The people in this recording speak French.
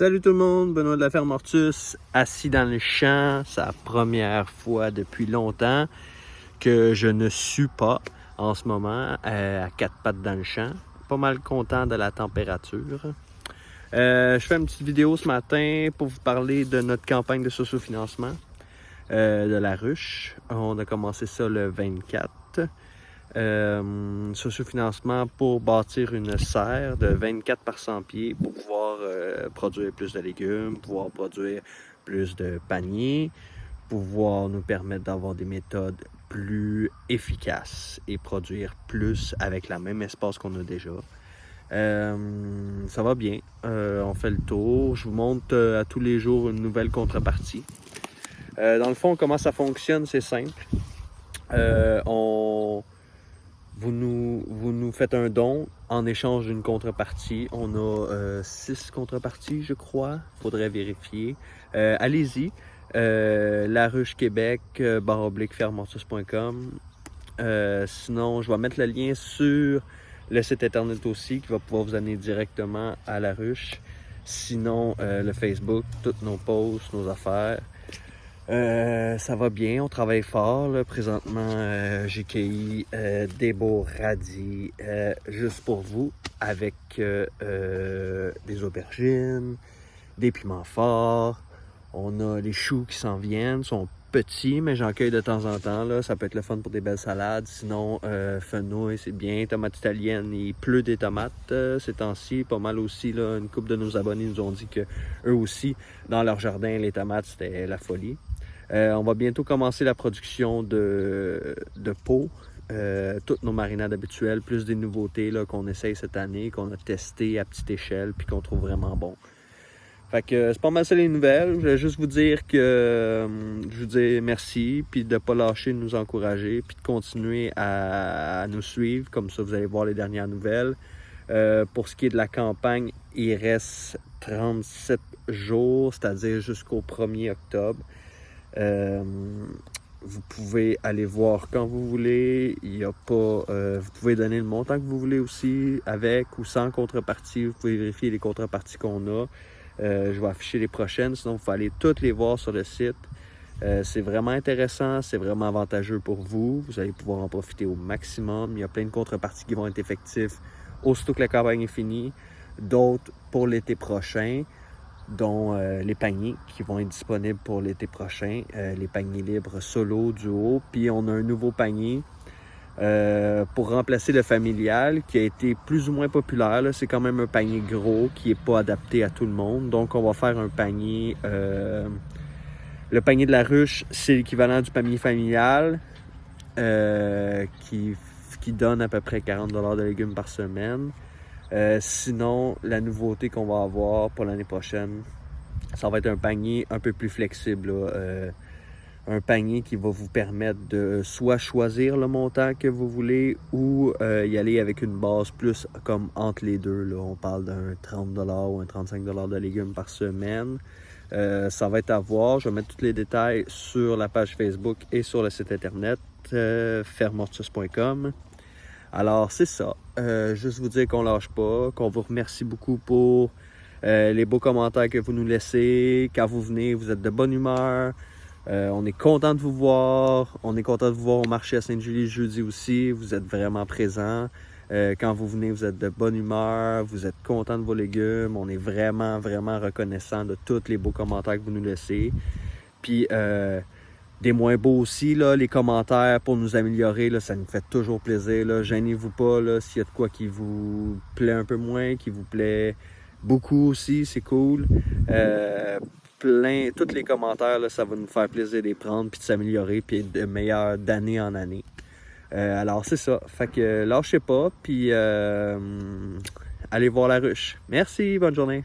Salut tout le monde, Benoît de la Ferme Hortus, assis dans le champ. C'est la première fois depuis longtemps que je ne sue pas en ce moment à quatre pattes dans le champ. Pas mal content de la température. Je fais une petite vidéo ce matin pour vous parler de notre campagne de sociofinancement de la ruche. On a commencé ça le 24. Sociofinancement pour bâtir une serre de 24 par 100 pieds pour pouvoir produire plus de légumes, pouvoir produire plus de paniers, pouvoir nous permettre d'avoir des méthodes plus efficaces et produire plus avec la même espace qu'on a déjà. Ça va bien, on fait le tour, je vous montre à tous les jours une nouvelle contrepartie. Dans le fond, comment ça fonctionne, c'est simple. Vous nous faites un don en échange d'une contrepartie. On a 6 contreparties, je crois. Faudrait vérifier. Allez-y. La Ruche Québec, /fermehortus.com. Sinon, je vais mettre le lien sur le site internet aussi qui va pouvoir vous amener directement à la ruche. Sinon, le Facebook, toutes nos posts, nos affaires. Ça va bien, on travaille fort. Là. Présentement, j'ai cueilli des beaux radis juste pour vous avec des aubergines, des piments forts. On a les choux qui s'en viennent, sont petits, mais j'en cueille de temps en temps. Là. Ça peut être le fun pour des belles salades. Sinon, fenouil, c'est bien. Tomates italiennes, il pleut des tomates ces temps-ci. Pas mal aussi. Là, une couple de nos abonnés nous ont dit que eux aussi, dans leur jardin, les tomates, c'était la folie. On va bientôt commencer la production de pots, toutes nos marinades habituelles, plus des nouveautés là, qu'on essaye cette année, qu'on a testé à petite échelle puis qu'on trouve vraiment bon. Fait que c'est pas mal ça les nouvelles. Je voulais juste vous dire que je vous dis merci, puis de ne pas lâcher de nous encourager, puis de continuer à nous suivre, comme ça vous allez voir les dernières nouvelles. Pour ce qui est de la campagne, il reste 37 jours, c'est-à-dire jusqu'au 1er octobre. Vous pouvez aller voir quand vous voulez. Il y a pas, vous pouvez donner le montant que vous voulez aussi, avec ou sans contrepartie. Vous pouvez vérifier les contreparties qu'on a. Je vais afficher les prochaines, sinon vous pouvez aller toutes les voir sur le site. C'est vraiment intéressant, c'est vraiment avantageux pour vous. Vous allez pouvoir en profiter au maximum. Il y a plein de contreparties qui vont être effectives aussitôt que la campagne est finie. D'autres pour l'été prochain, dont les paniers qui vont être disponibles pour l'été prochain, les paniers libres solo, duo. Puis on a un nouveau panier pour remplacer le familial qui a été plus ou moins populaire. C'est quand même un panier gros qui n'est pas adapté à tout le monde. Donc on va faire un panier... le panier de la ruche, c'est l'équivalent du panier familial qui donne à peu près 40 $ de légumes par semaine. Sinon, la nouveauté qu'on va avoir pour l'année prochaine, ça va être un panier un peu plus flexible. Un panier qui va vous permettre de soit choisir le montant que vous voulez ou y aller avec une base plus comme entre les deux. Là. On parle d'un 30 $ ou un 35 $ de légumes par semaine. Ça va être à voir. Je vais mettre tous les détails sur la page Facebook et sur le site internet fermehortus.com. Alors, c'est ça. Juste vous dire qu'on lâche pas, qu'on vous remercie beaucoup pour les beaux commentaires que vous nous laissez. Quand vous venez, vous êtes de bonne humeur. On est content de vous voir. On est content de vous voir au marché à Sainte-Julie jeudi aussi. Vous êtes vraiment présents. Quand vous venez, vous êtes de bonne humeur. Vous êtes content de vos légumes. On est vraiment, vraiment reconnaissant de tous les beaux commentaires que vous nous laissez. Puis... des moins beaux aussi, là, les commentaires pour nous améliorer, là, ça nous fait toujours plaisir. Là. Gênez-vous pas là, s'il y a de quoi qui vous plaît un peu moins, qui vous plaît beaucoup aussi, c'est cool. Tous les commentaires, là, ça va nous faire plaisir de les prendre, puis de s'améliorer, puis de meilleur d'année en année. Alors c'est ça, fait que lâchez pas, puis allez voir la ruche. Merci, bonne journée.